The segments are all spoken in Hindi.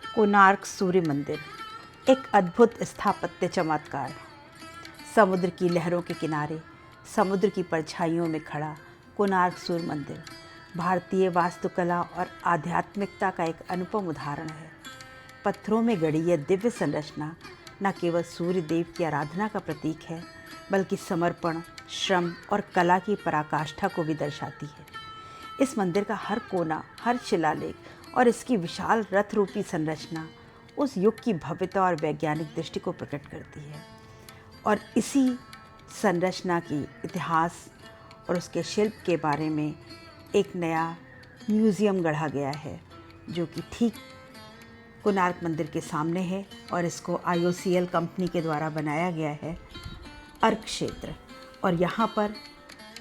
कोणार्क सूर्य मंदिर एक अद्भुत स्थापत्य चमत्कार। समुद्र की लहरों के किनारे समुद्र की परछाइयों में खड़ा कोणार्क सूर्य मंदिर भारतीय वास्तुकला और आध्यात्मिकता का एक अनुपम उदाहरण है। पत्थरों में गढ़ी यह दिव्य संरचना न केवल सूर्य देव की आराधना का प्रतीक है, बल्कि समर्पण, श्रम और कला की पराकाष्ठा को भी दर्शाती है। इस मंदिर का हर कोना, हर शिलालेख और इसकी विशाल रथ रूपी संरचना उस युग की भव्यता और वैज्ञानिक दृष्टि को प्रकट करती है। और इसी संरचना की इतिहास और उसके शिल्प के बारे में एक नया म्यूज़ियम गढ़ा गया है, जो कि ठीक कोणार्क मंदिर के सामने है और इसको IOCL कंपनी के द्वारा बनाया गया है, अर्क क्षेत्र। और यहाँ पर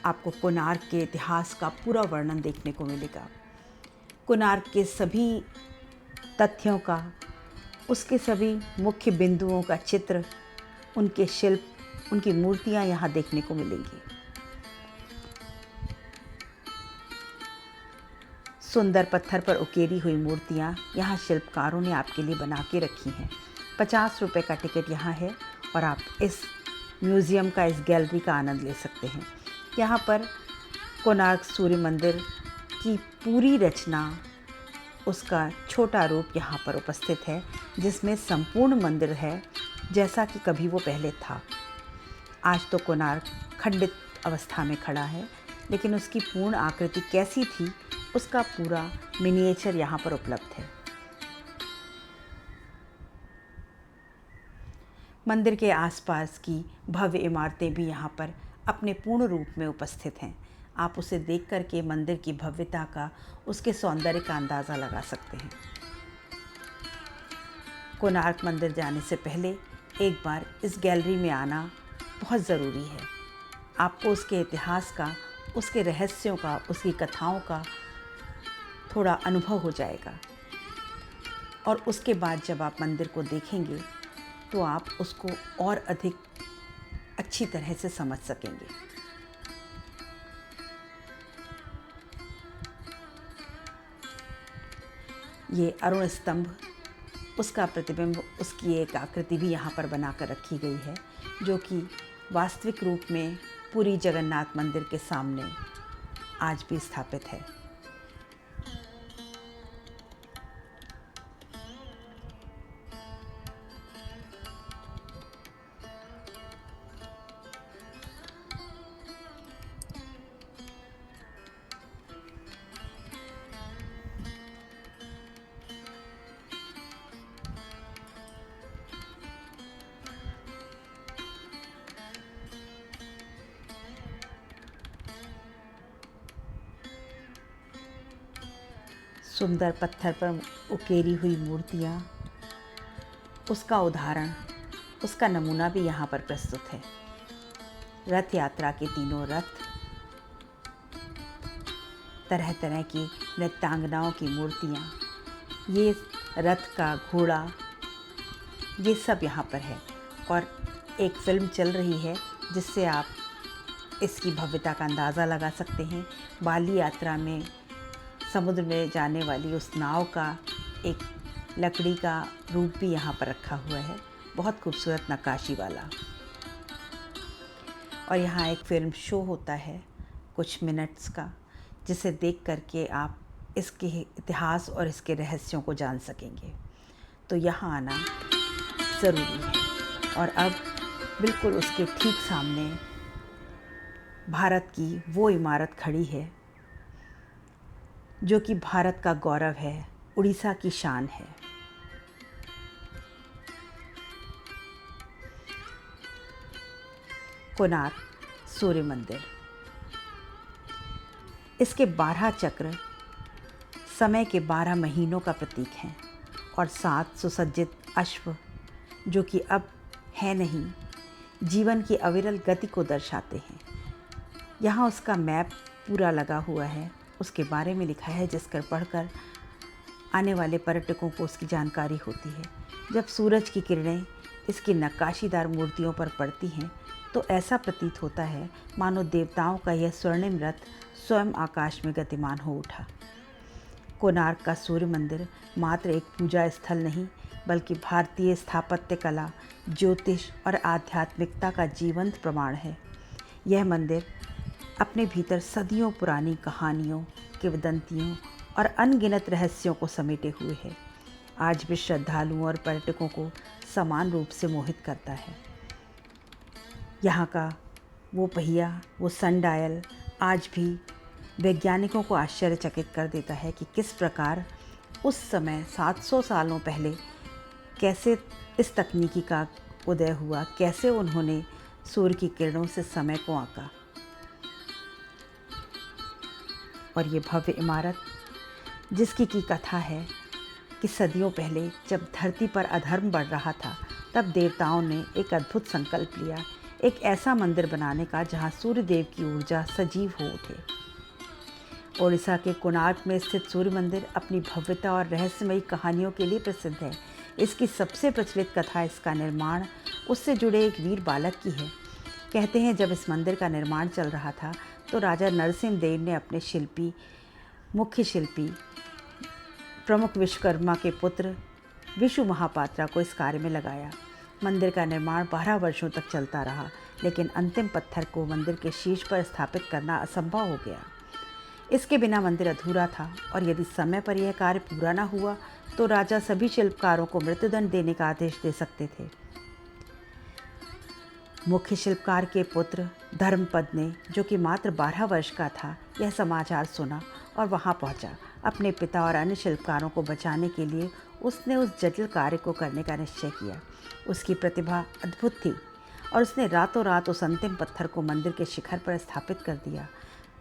आपको कोणार्क के इतिहास का पूरा वर्णन देखने को मिलेगा। कोणार्क के सभी तथ्यों का, उसके सभी मुख्य बिंदुओं का चित्र, उनके शिल्प, उनकी मूर्तियाँ यहाँ देखने को मिलेंगी। सुंदर पत्थर पर उकेरी हुई मूर्तियाँ यहाँ शिल्पकारों ने आपके लिए बना के रखी हैं। 50 रुपये का टिकट यहाँ है और आप इस म्यूज़ियम का, इस गैलरी का आनंद ले सकते हैं। यहाँ पर कोणार्क सूर्य मंदिर की पूरी रचना, उसका छोटा रूप यहाँ पर उपस्थित है, जिसमें संपूर्ण मंदिर है जैसा कि कभी वो पहले था। आज तो कोणार्क खंडित अवस्था में खड़ा है, लेकिन उसकी पूर्ण आकृति कैसी थी उसका पूरा मिनिएचर यहाँ पर उपलब्ध है। मंदिर के आसपास की भव्य इमारतें भी यहाँ पर अपने पूर्ण रूप में उपस्थित हैं। आप उसे देख कर के मंदिर की भव्यता का, उसके सौंदर्य का अंदाज़ा लगा सकते हैं। कोणार्क मंदिर जाने से पहले एक बार इस गैलरी में आना बहुत ज़रूरी है। आपको उसके इतिहास का, उसके रहस्यों का, उसकी कथाओं का थोड़ा अनुभव हो जाएगा। और उसके बाद जब आप मंदिर को देखेंगे तो आप उसको और अधिक अच्छी तरह से समझ सकेंगे। ये अरुण स्तंभ, उसका प्रतिबिंब, उसकी एक आकृति भी यहाँ पर बनाकर रखी गई है, जो कि वास्तविक रूप में पुरी जगन्नाथ मंदिर के सामने आज भी स्थापित है। सुंदर पत्थर पर उकेरी हुई मूर्तियाँ, उसका उदाहरण, उसका नमूना भी यहाँ पर प्रस्तुत है। रथ यात्रा के तीनों रथ, तरह तरह की नृत्यांगनाओं की मूर्तियाँ, ये रथ का घोड़ा, ये सब यहाँ पर है। और एक फिल्म चल रही है जिससे आप इसकी भव्यता का अंदाज़ा लगा सकते हैं। बाली यात्रा में समुद्र में जाने वाली उस नाव का एक लकड़ी का रूप भी यहाँ पर रखा हुआ है, बहुत खूबसूरत नक्काशी वाला। और यहाँ एक फिल्म शो होता है कुछ मिनट्स का, जिसे देख करके आप इसके इतिहास और इसके रहस्यों को जान सकेंगे। तो यहाँ आना ज़रूरी है। और अब बिल्कुल उसके ठीक सामने भारत की वो इमारत खड़ी है जो कि भारत का गौरव है, उड़ीसा की शान है। कोणार्क सूर्य मंदिर। इसके 12 चक्र समय के 12 महीनों का प्रतीक हैं और 7 सुसज्जित अश्व, जो कि अब है नहीं, जीवन की अविरल गति को दर्शाते हैं। यहाँ उसका मैप पूरा लगा हुआ है, उसके बारे में लिखा है, जिसकर पढ़कर आने वाले पर्यटकों को उसकी जानकारी होती है। जब सूरज की किरणें इसकी नक्काशीदार मूर्तियों पर पड़ती हैं तो ऐसा प्रतीत होता है मानो देवताओं का यह स्वर्णिम रथ स्वयं आकाश में गतिमान हो उठा। कोणार्क का सूर्य मंदिर मात्र एक पूजा स्थल नहीं, बल्कि भारतीय स्थापत्य कला, ज्योतिष और आध्यात्मिकता का जीवंत प्रमाण है। यह मंदिर अपने भीतर सदियों पुरानी कहानियों, किंवदंतियों और अनगिनत रहस्यों को समेटे हुए है। आज भी श्रद्धालुओं और पर्यटकों को समान रूप से मोहित करता है। यहाँ का वो पहिया, वो सनडायल आज भी वैज्ञानिकों को आश्चर्यचकित कर देता है कि किस प्रकार उस समय 700 सालों पहले कैसे इस तकनीकी का उदय हुआ, कैसे उन्होंने सूर्य की किरणों से समय को आंका। और ये भव्य इमारत, जिसकी की कथा है कि सदियों पहले जब धरती पर अधर्म बढ़ रहा था, तब देवताओं ने एक अद्भुत संकल्प लिया, एक ऐसा मंदिर बनाने का जहाँ सूर्य देव की ऊर्जा सजीव हो उठे। ओडिशा के कोणार्क में स्थित सूर्य मंदिर अपनी भव्यता और रहस्यमयी कहानियों के लिए प्रसिद्ध है। इसकी सबसे प्रचलित कथा इसका निर्माण उससे जुड़े एक वीर बालक की है। कहते हैं जब इस मंदिर का निर्माण चल रहा था तो राजा नरसिंह देव ने अपने मुख्य शिल्पी प्रमुख विश्वकर्मा के पुत्र विशु महापात्रा को इस कार्य में लगाया। मंदिर का निर्माण 12 वर्षों तक चलता रहा, लेकिन अंतिम पत्थर को मंदिर के शीर्ष पर स्थापित करना असंभव हो गया। इसके बिना मंदिर अधूरा था और यदि समय पर यह कार्य पूरा न हुआ तो राजा सभी शिल्पकारों को मृत्युदंड देने का आदेश दे सकते थे। मुख्य शिल्पकार के पुत्र धर्मपद ने, जो कि मात्र 12 वर्ष का था, यह समाचार सुना और वहां पहुंचा। अपने पिता और अन्य शिल्पकारों को बचाने के लिए उसने उस जटिल कार्य को करने का निश्चय किया। उसकी प्रतिभा अद्भुत थी और उसने रातों रात उस अंतिम पत्थर को मंदिर के शिखर पर स्थापित कर दिया।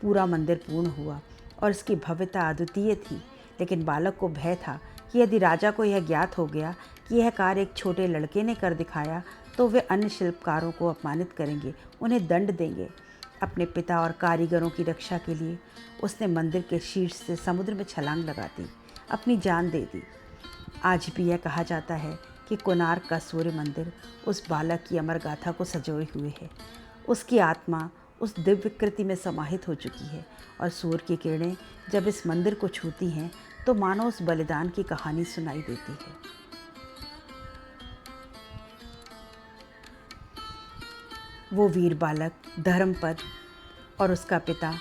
पूरा मंदिर पूर्ण हुआ और इसकी भव्यता अद्वितीय थी, लेकिन बालक को भय था कि यदि राजा को यह ज्ञात हो गया कि यह कार्य एक छोटे लड़के ने कर दिखाया तो वे अन्य शिल्पकारों को अपमानित करेंगे, उन्हें दंड देंगे। अपने पिता और कारीगरों की रक्षा के लिए उसने मंदिर के शीर्ष से समुद्र में छलांग लगा दी, अपनी जान दे दी। आज भी यह कहा जाता है कि कोणार्क का सूर्य मंदिर उस बालक की अमर गाथा को संजोए हुए है। उसकी आत्मा उस दिव्य कृति में समाहित हो चुकी है और सूर्य की किरणें जब इस मंदिर को छूती हैं तो मानो उस बलिदान की कहानी सुनाई देती है। वो वीर बालक धर्मपद और उसका पिता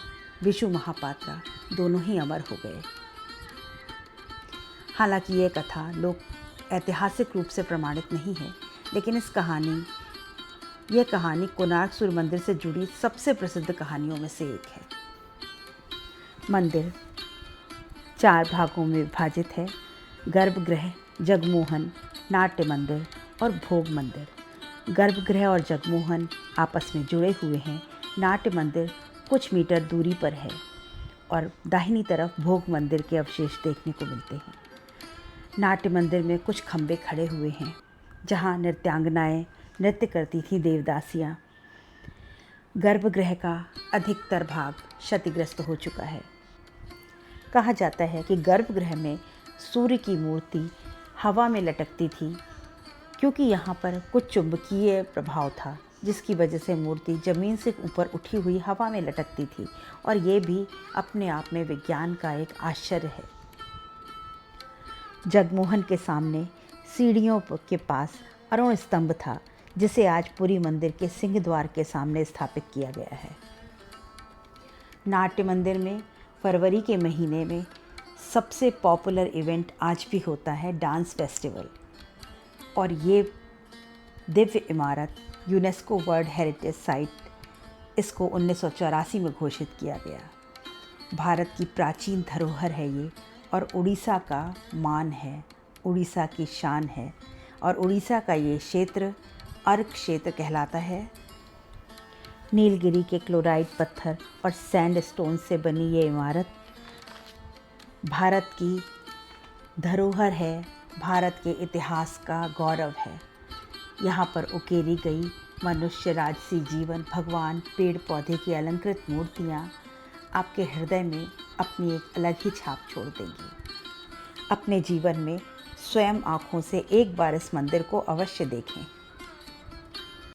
विशु महापात्रा दोनों ही अमर हो गए। हालांकि ये कथा लोक ऐतिहासिक रूप से प्रमाणित नहीं है, लेकिन यह कहानी कोणार्क सूर्य मंदिर से जुड़ी सबसे प्रसिद्ध कहानियों में से एक है। मंदिर 4 भागों में विभाजित है: गर्भगृह, जगमोहन, नाट्य मंदिर और भोग मंदिर। गर्भगृह और जगमोहन आपस में जुड़े हुए हैं। नाट्य मंदिर कुछ मीटर दूरी पर है और दाहिनी तरफ भोग मंदिर के अवशेष देखने को मिलते हैं। नाट्य मंदिर में कुछ खंबे खड़े हुए हैं जहां नृत्यांगनाएं नृत्य करती थीं, देवदासियां। गर्भगृह का अधिकतर भाग क्षतिग्रस्त हो चुका है। कहा जाता है कि गर्भगृह में सूर्य की मूर्ति हवा में लटकती थी, क्योंकि यहाँ पर कुछ चुंबकीय प्रभाव था, जिसकी वजह से मूर्ति ज़मीन से ऊपर उठी हुई हवा में लटकती थी। और ये भी अपने आप में विज्ञान का एक आश्चर्य है। जगमोहन के सामने सीढ़ियों के पास अरुण स्तंभ था, जिसे आज पुरी मंदिर के सिंह द्वार के सामने स्थापित किया गया है। नाट्य मंदिर में फरवरी के महीने में सबसे पॉपुलर इवेंट आज भी होता है, डांस फेस्टिवल। और ये दिव्य इमारत यूनेस्को वर्ल्ड हेरिटेज साइट, इसको 1984 में घोषित किया गया। भारत की प्राचीन धरोहर है ये, और उड़ीसा का मान है, उड़ीसा की शान है। और उड़ीसा का ये क्षेत्र अर्क क्षेत्र कहलाता है। नीलगिरी के क्लोराइड पत्थर और सैंडस्टोन से बनी ये इमारत भारत की धरोहर है, भारत के इतिहास का गौरव है। यहाँ पर उकेरी गई मनुष्य, राजसी जीवन, भगवान, पेड़ पौधे की अलंकृत मूर्तियाँ आपके हृदय में अपनी एक अलग ही छाप छोड़ देंगी। अपने जीवन में स्वयं आँखों से एक बार इस मंदिर को अवश्य देखें।